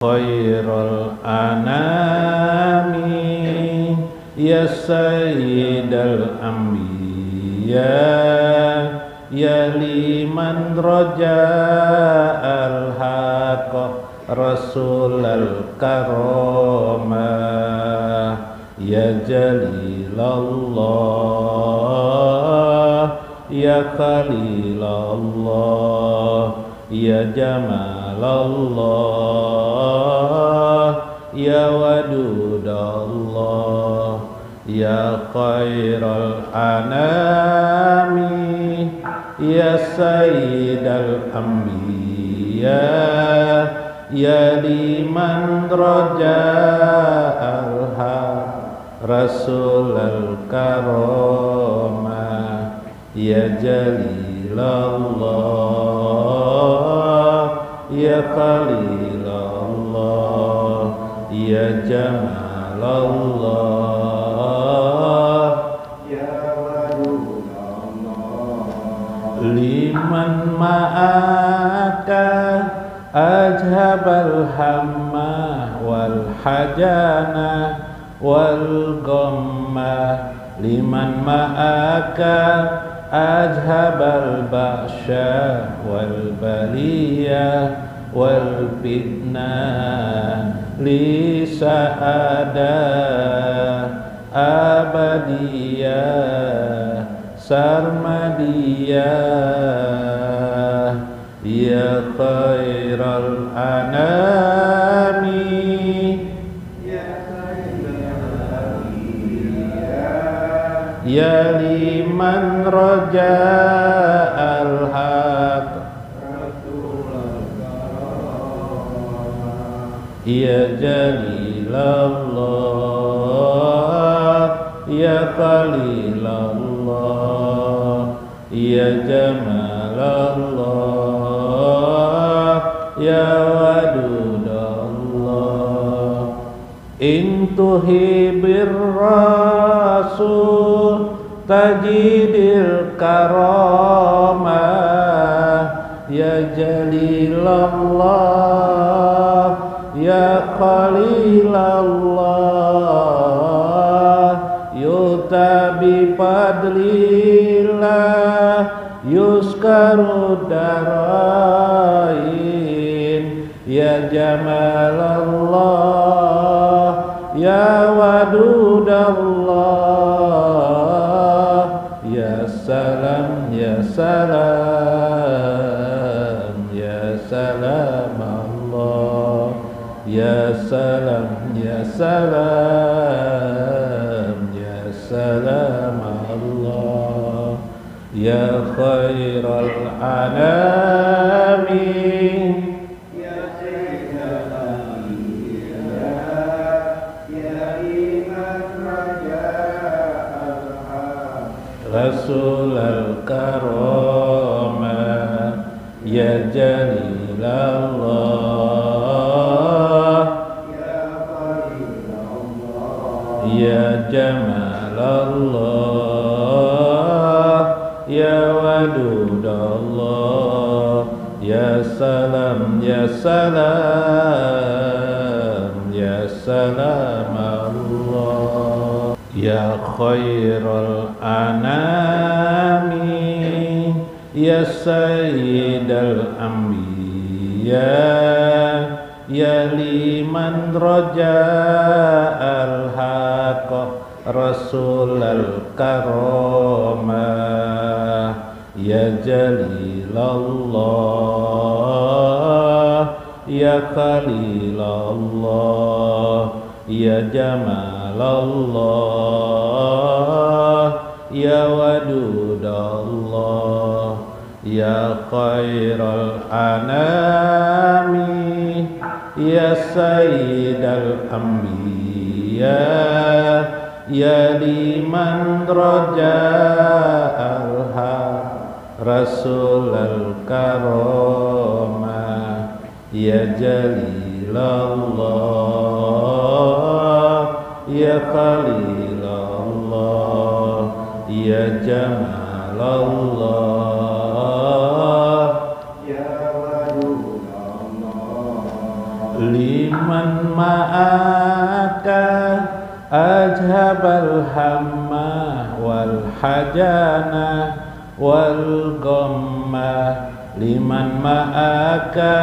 khairul anami ya sayyidal anbiya ya liman raja'al haqqa rasulal karamah ya jalilallah ya khalilallah ya jamalallah ya wadudallah ya khairal anami ya sayyidal anbiya ya liman raja'al haq rasulal karamah ya jalilallah ya khalilallah ya jamalallah ya wadudallah liman ma'aka ajhabal hamma wal hajana wal ghamma liman ma'aka ajhabal ba'sya wal baliyah wal fitna li sa'ada abadiyah sarmadiyah ya khairal anami ya liman raja'al haq ya jalilallah ya khalilallah ya jamalallah ya wadudallah in tuhibir rasul tajidil karamah ya jalilallah ya khalilallah yutabi fadlillah yuskaru darain ya jamalallah ya wadudallah ya salam ya salam ya salam Allah ya salam ya salam ya salam Allah ya khairal anami rasulal karamah ya jalilallah ya jamalallah ya wadudallah ya salam ya salam ya salam Allah ya khairal anami ya sayyidal anbiya ya liman raja'al haqqa rasulal karamah ya jalilallah ya khalilallah ya jamalallah ya wadudallah ya khairal anami ya sayyidal anbiya ya liman raja'al haq rasulal karamah ya jalilallah ya khalilallah ya jamalallah ya wadudallah liman ma'aka ajhabal hamma wal hajana wal ghamma liman ma'aka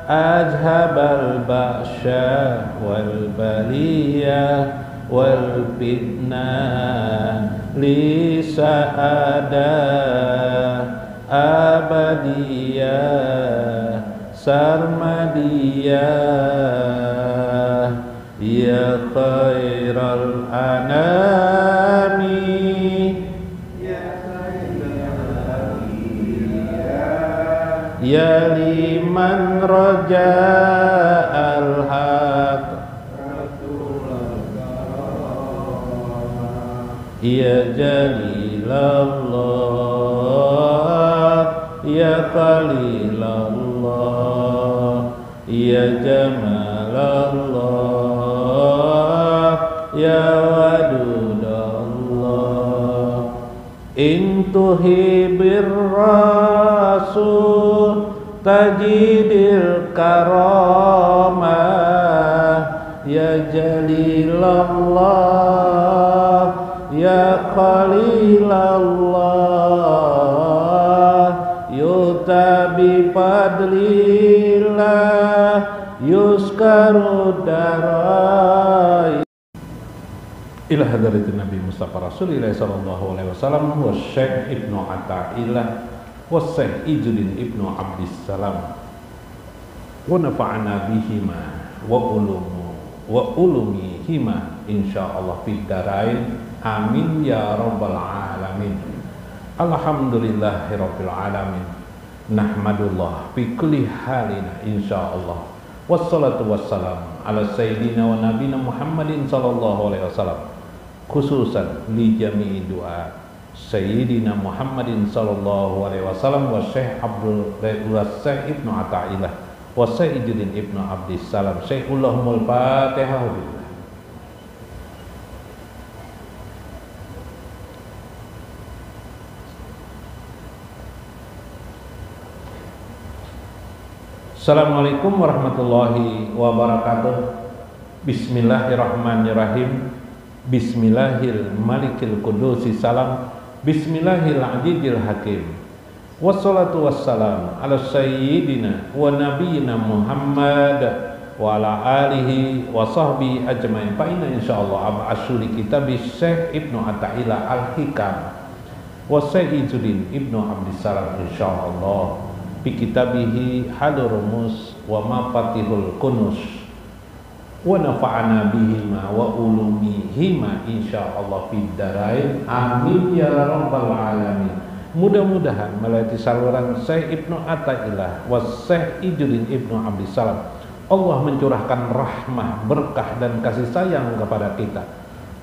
ajhabal ba'sya wal baliyah wal fitnah li sa'ada abadiyah sarmadiyah ya khairal anami ya liman raja al-haq ya jalilallah ya khalilallah ya jamalallah ya wadudallah in tuhibir rasul tajidil karamah ya jalilallah ya khalilallah yutabi fadlillah yuskaru darai ila hadratin Nabi Mustafa Rasulullah sallallahu alaihi wasallam wa Syekh Ibnu Athaillah wa Syekh Izzuddin Ibnu Abdissalam wa nafa'ana bihima wa ulumihima insyaallah fid darain amin ya rabbal alamin. Alhamdulillahirabbil alamin. Nahmadullah fi kulli halina insyaallah. Wassalatu wassalam ala sayyidina wa nabiyina Muhammadin sallallahu alaihi wasallam. Khususan li jami'i doa sayyidina Muhammadin sallallahu alaihi wasallam wa Syekh Abdul wa Syekh Ibnu Athaillah wa Syekh Izzuddin Ibnu Abdissalam. Syekhul Fatihah. Assalamualaikum warahmatullahi wabarakatuh. Bismillahirrahmanirrahim. Bismillahil malikil qudusi salam. Bismillahil azizil hakim. Wassalatu wassalam ala sayyidina wa nabiyyina Muhammad wa ala alihi wa sahbihi ajmain. Fa inna insyaallah ab'asuli kitab Syekh Ibnu Athaillah al-Hikam wa Syekh Izzuddin Ibnu Abdissalam insyaallah bi kitabihi halurumus wa mafatihul kunus wa nafa'ana bihima wa ulumihima insyaallah fid darain amin ya rabbal alamin. Mudah-mudahan melalui saluran Syekh Ibnu Athaillah wa Syekh Izzuddin Ibnu Abdissalam Allah mencurahkan rahmah, berkah dan kasih sayang kepada kita.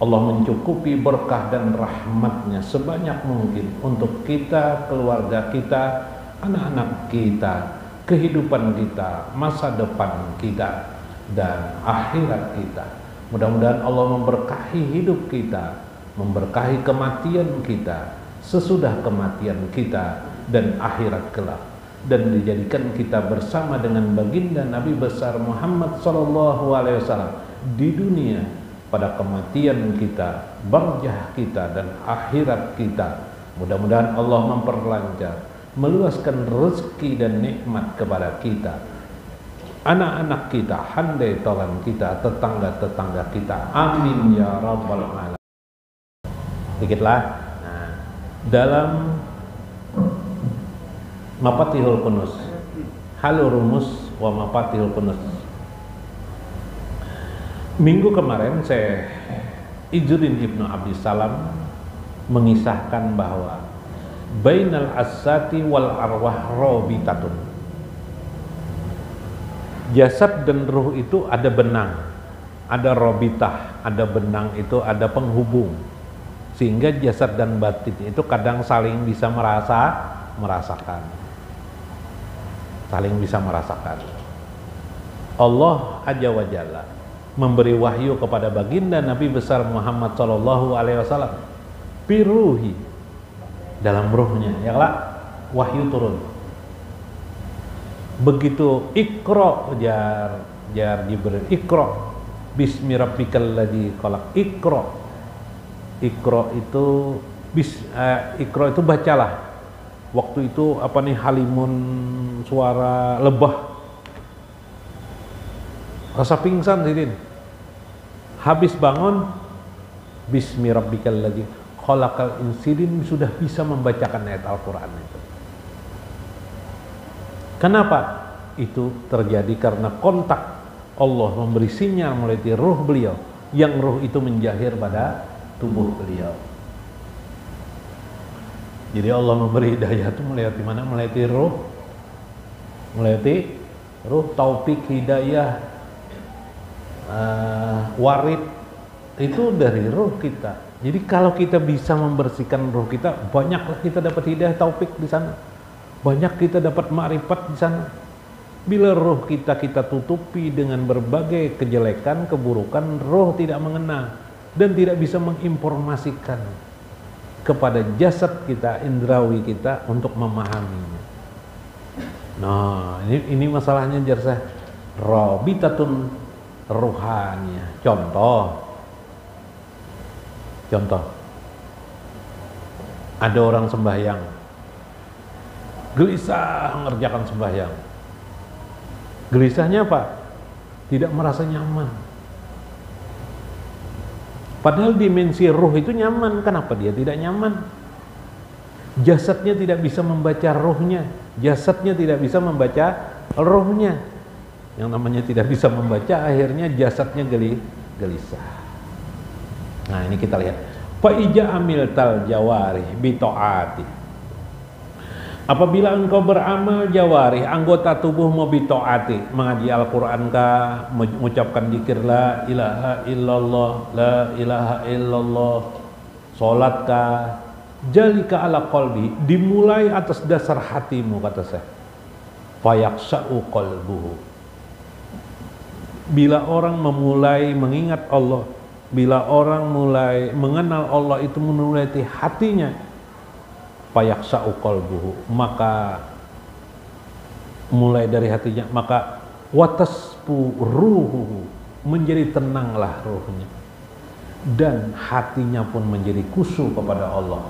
Allah mencukupi berkah dan rahmatnya sebanyak mungkin untuk kita, keluarga kita, anak-anak kita, kehidupan kita, masa depan kita, dan akhirat kita. Mudah-mudahan Allah memberkahi hidup kita, memberkahi kematian kita, sesudah kematian kita, dan akhirat kelak, dan dijadikan kita bersama dengan baginda Nabi besar Muhammad sallallahu alaihi wasallam di dunia pada kematian kita, barzah kita, dan akhirat kita. Mudah-mudahan Allah memperlancar, meluaskan rezeki dan nikmat kepada kita, anak-anak kita, handai tolan kita, tetangga-tetangga kita. Amin ya rabbal alamin. Dikitlah. Nah, dalam Mafatihul Kunus, halurumus wa mafatihul kunus. Minggu kemarin saya Izzuddin Ibnu Abdissalam mengisahkan bahwa bainal asati wal arwah robitatun. Jasad dan ruh itu ada benang, ada robitah, ada benang itu ada penghubung, sehingga jasad dan batin itu kadang saling bisa merasakan, saling bisa merasakan. Allah Azza wa Jalla memberi wahyu kepada baginda Nabi besar Muhammad sallallahu alaihi wasallam biruhi, dalam ruhnya, ya lah, wahyu turun. Begitu Iqra jar jar Jibril, Iqra bismi rabbikal ladzi khalaq. Iqra itu bacalah. Waktu itu apa nih, halimun, suara lebah, rasa pingsan Sidin. Habis bangun, bismi rabbikal ladzi khalaqal insidin, sudah bisa membacakan ayat Al-Quran itu. Kenapa? Itu terjadi karena kontak Allah memberi sinyal melalui ruh beliau, yang ruh itu menjahir pada tubuh beliau. Jadi Allah memberi hidayah itu melalui mana? Melalui ruh, taufik, hidayah, warid, itu dari ruh kita. Jadi kalau kita bisa membersihkan ruh kita, banyaklah kita dapat hidayah, taufik di sana. Banyak kita dapat ma'rifat di sana. Bila ruh kita tutupi dengan berbagai kejelekan, keburukan, ruh tidak mengenal dan tidak bisa menginformasikan kepada jasad kita, indrawi kita untuk memahaminya. Nah, ini masalahnya jarsa rabitatun ruhaniyah. Contoh, ada orang sembahyang, gelisah mengerjakan sembahyang. Gelisahnya apa? Tidak merasa nyaman. Padahal dimensi ruh itu nyaman. Kenapa dia tidak nyaman? Jasadnya tidak bisa membaca ruhnya. Jasadnya tidak bisa membaca ruhnya. Yang namanya tidak bisa membaca, akhirnya jasadnya gelisah. Nah, ini kita lihat. Fa ija amil tal jawari bi taati. Apabila engkau beramal jawarih, anggota tubuhmu bi taati, mengaji Al-Qur'an kah, mengucapkan zikir la ilaha illallah, la ilaha illallah, salat kah, jalika ala qalbi, dimulai atas dasar hatimu, kata saya. Fayaksa'u qalbuhu. Bila orang memulai mengingat Allah, bila orang mulai mengenal Allah, itu mulai di hatinya, fayaksa'u qalbuhu, maka mulai dari hatinya, maka watasfu ruhuhu, menjadi tenanglah ruhnya, dan hatinya pun menjadi khusyuk kepada Allah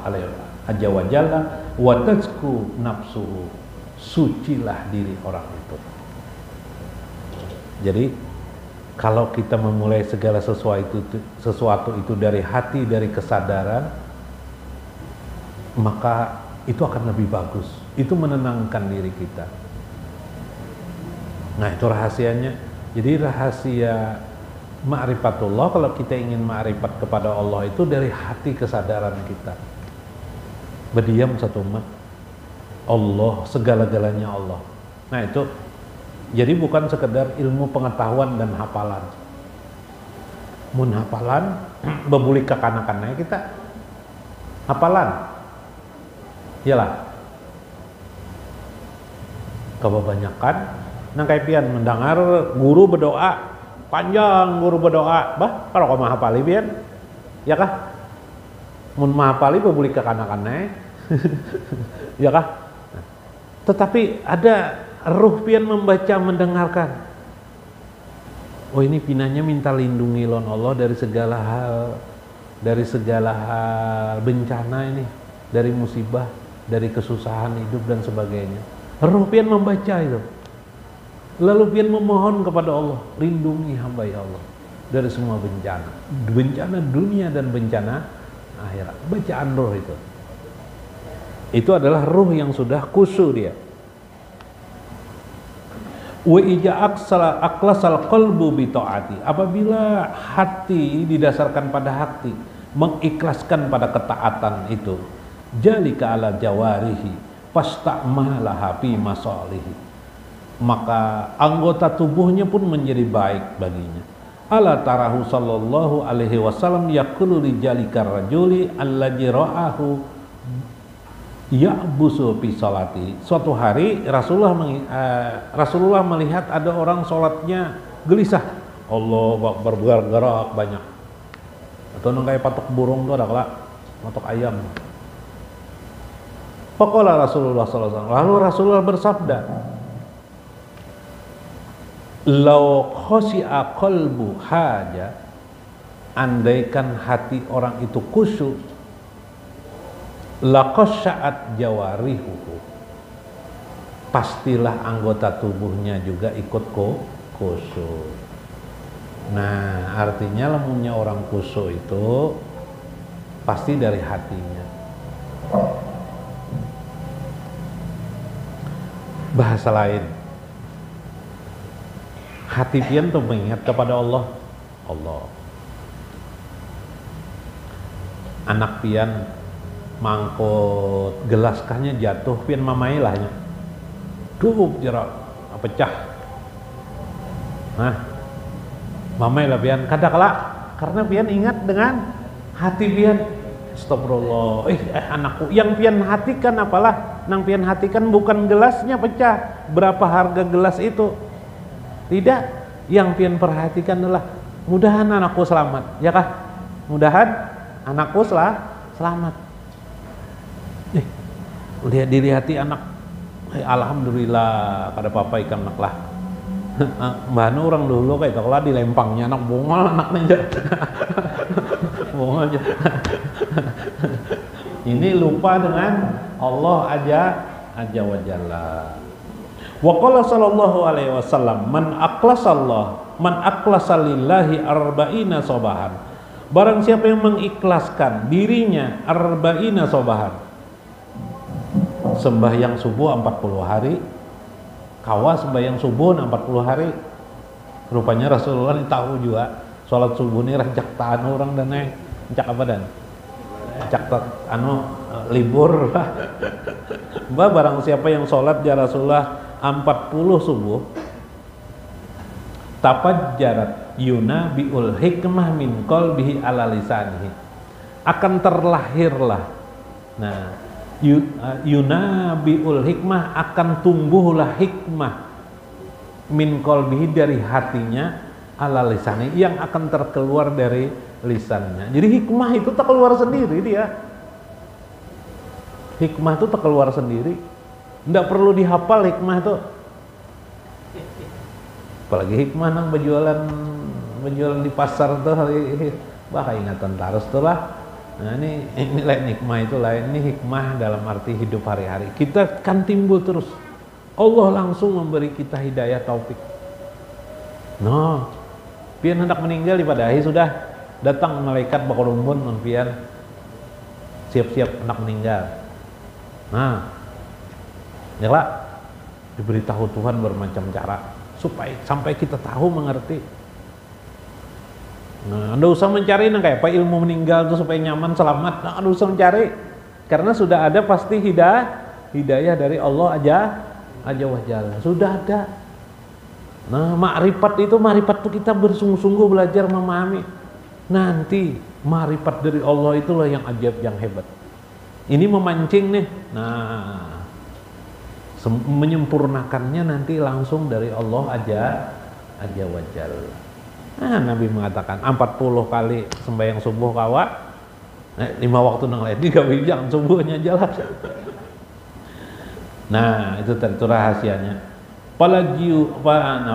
azza wa jalla, wa tazku nafsuhu, sucilah diri orang itu. Jadi kalau kita memulai segala sesuatu itu dari hati, dari kesadaran, maka itu akan lebih bagus. Itu menenangkan diri kita. Nah, itu rahasianya. Jadi rahasia ma'rifatullah, kalau kita ingin ma'rifat kepada Allah, itu dari hati kesadaran kita. Berdiam satu mat, Allah, segala-galanya Allah. Nah, itu jadi bukan sekedar ilmu pengetahuan dan hafalan. Mun hafalan bebuli kekanakannya kita hafalan. Iyalah, kebanyakan nangkaipian mendengar guru berdoa panjang, guru berdoa, bah kalau kau mahapali pian, ya kah? Mun mahapali bebuli kekanakannya, ya kah? Tetapi ada ruh pian membaca, mendengarkan. Oh, ini pinanya minta lindungi lon Allah dari segala hal bencana ini, dari musibah, dari kesusahan hidup dan sebagainya. Ruh pian membaca itu, lalu pian memohon kepada Allah, lindungi hamba ya Allah dari semua bencana dunia dan bencana akhirat. Bacaan ruh itu adalah ruh yang sudah khusyuk dia. Wa ija aqlasal qalbu bi taati, apabila hati didasarkan pada hati, mengikhlaskan pada ketaatan itu, jalika ala jawarihi fastamalaha fi masalihi, maka anggota tubuhnya pun menjadi baik baginya. Ala tarahu sallallahu alaihi wasallam yaqulu li jalika rajuli alladzi ra'ahu ya'busu fi salati. Suatu hari Rasulullah melihat ada orang sholatnya gelisah, Allah bergerak banyak, atau kayak patok burung tuh ada kelak, patok ayam. Faqala Rasulullah sallallahu alaihi wasallam, lalu Rasulullah bersabda, Lau khoshi'a qalbu haja, andaikan hati orang itu khusyuk, laqasya'at jawarihuhu, pastilah anggota tubuhnya juga ikut khusyuk. Nah, artinya lamunnya orang khusyuk itu pasti dari hatinya. Bahasa lain, hati pian tuh mengingat kepada Allah. Anak pian mangkut gelas kahnya jatuh, pian mamai lahnya dup jerak pecah. Nah, mamai lah pian kadakala karena pian ingat dengan hati pian. Astagfirullah, anakku yang pian hatikan apalah, nang pian hatikan bukan gelasnya pecah, berapa harga gelas itu, tidak. Yang pian perhatikan adalah mudahan anakku selamat, ya kah? Mudahan anakku selamat. Lihat dilihati anak, alhamdulillah kada apa-apa ikan anak lah. Mbah orang dulu kayak kalau dilempangnya anak bongol anaknya bongol aja. Ini lupa dengan Allah aja wa jalla. Wa qala sallallahu alaihi wasallam, man aqlasa lillahi arba'ina sobahan. Barang siapa yang mengikhlaskan dirinya arba'ina sobahan, sembahyang subuh 40 hari, kawa sembahyang subuh 40 hari. Rupanya Rasulullah ini tahu juga sholat subuh ini rajak taan orang dan cak apa dan cak libur. Barang siapa yang sholat ya Rasulullah 40 subuh, tapajjarat yunabiul hikmah min qalbihi ala lisanihi, akan terlahirlah, nah yunabiul hikmah, akan tumbuhlah hikmah min qalbihi, dari hatinya, ala lisani, yang akan terkeluar dari lisannya. Jadi hikmah itu tak keluar sendiri dia. Hikmah itu tak keluar sendiri, tidak perlu dihafal hikmah itu. Apalagi hikmah nang berjualan di pasar tuh, bah ingatan terus tuh lah. Nah ini lain hikmah, itu lain. Ini hikmah dalam arti hidup hari-hari. Kita kan timbul terus. Allah langsung memberi kita hidayah taufik. No, pian hendak meninggal di pada hari sudah datang malaikat bakorumbun pian siap-siap hendak meninggal. Nah, nyala diberitahu Tuhan bermacam cara supaya sampai kita tahu mengerti. Nah, anda usah mencari kayak apa ilmu meninggal itu supaya nyaman selamat. Nah, anda usah mencari, karena sudah ada pasti hidayah dari Allah aja wa jalla, sudah ada. Nah, makrifat itu kita bersungguh-sungguh belajar memahami. Nanti makrifat dari Allah itulah yang ajaib, yang hebat. Ini memancing nih. Nah, menyempurnakannya nanti langsung dari Allah aja wa jalla. Nah, Nabi mengatakan 40 kali sembahyang subuh kawa, 5 waktu nang lain 3 wijang subuhnya jalan. Nah, itu rahasianya.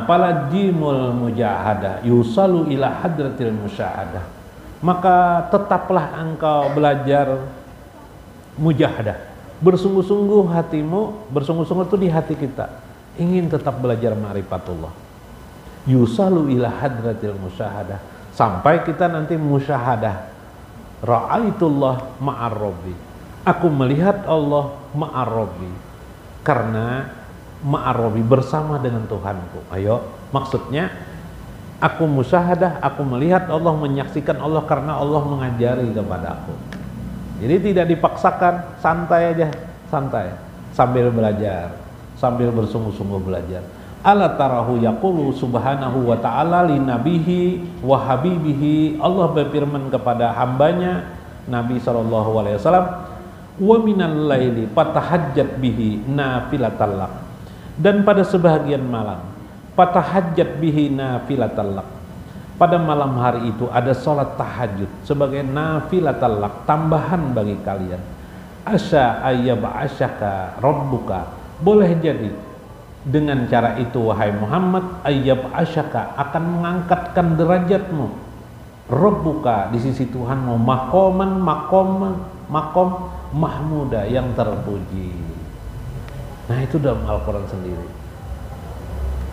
Palajimul mujahadah yusalu ila hadratil musyahadah. Maka tetaplah engkau belajar mujahadah, bersungguh-sungguh hatimu, bersungguh-sungguh itu di hati kita ingin tetap belajar ma'rifatullah. Yusalu ila hadratil musyahadah, sampai kita nanti musyahadah. Ra'aitullah ma'ar rabbi, aku melihat Allah ma'ar rabbi, karena ma'ar rabbi, bersama dengan Tuhanku. Ayo, maksudnya aku musyahadah, aku melihat Allah, menyaksikan Allah karena Allah mengajari kepada aku. Jadi tidak dipaksakan, santai aja, santai, sambil belajar, sambil bersungguh-sungguh belajar. Ala tarahu yaqulu subhanahu wa ta'ala li nabihi wa habibihi, Allah berfirman kepada hambanya Nabi SAW, wa minal laili fatahajjat bihi nafilatan lak, dan pada sebahagian malam fatahajjat bihi nafilatan lak, pada malam hari itu ada sholat tahajud sebagai nafilatan lak, tambahan bagi kalian. Asya ayyab'asyaka rabbuka, boleh jadi Dengan cara itu wahai Muhammad, ayyab asyaka, akan mengangkatkan derajatmu Rabbuka di sisi Tuhanmu, makom mahmuda, yang terpuji. Nah itu dalam Al-Quran sendiri.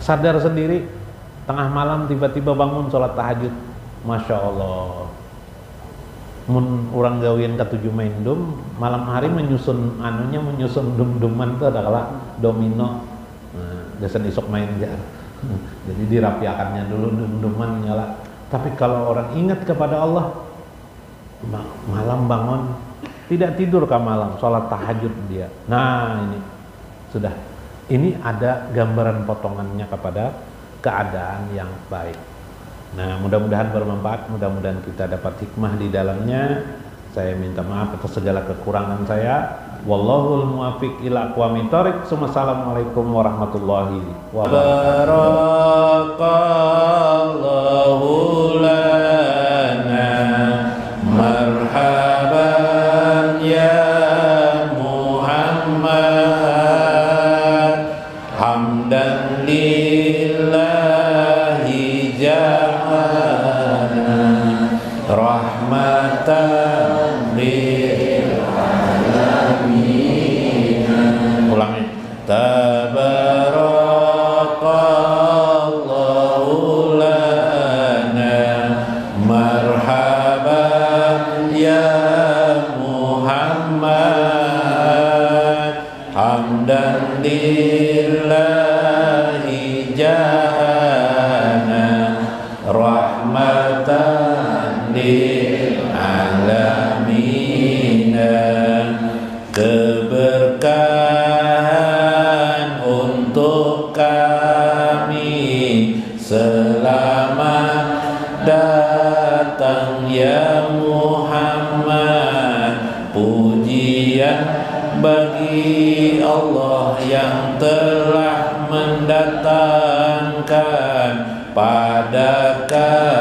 Sadar sendiri tengah malam tiba-tiba bangun sholat tahajud, Masya Allah. Mun orang gawian ke-7 main dum, malam hari menyusun dum-duman itu adalah domino. Nah, biasanya isok main jar. Jadi dirapiakannya dulu dum-duman nyala. Tapi kalau orang ingat kepada Allah, malam bangun, tidak tidur ke malam, sholat tahajud dia. Nah ini sudah, ini ada gambaran potongannya kepada keadaan yang baik. Nah mudah-mudahan bermanfaat, mudah-mudahan kita dapat hikmah di dalamnya. Saya minta maaf atas segala kekurangan saya. Wallahul muwaffiq ila aqwamit thoriq. Assalamualaikum warahmatullahi wabarakatuh. Barakallahu lana marhaban ya Muhammad, hamdan lillahi ja'ana rahmatan lil alamin. Ulangi. Tabarakallahu lana marhaban ya Muhammad, hamdan lillahi ja'ana rahmatan lil alamin. Keberkahan untuk kami, selamat datang ya Muhammad. Pujian bagi Allah yang telah mendatangkan pada kami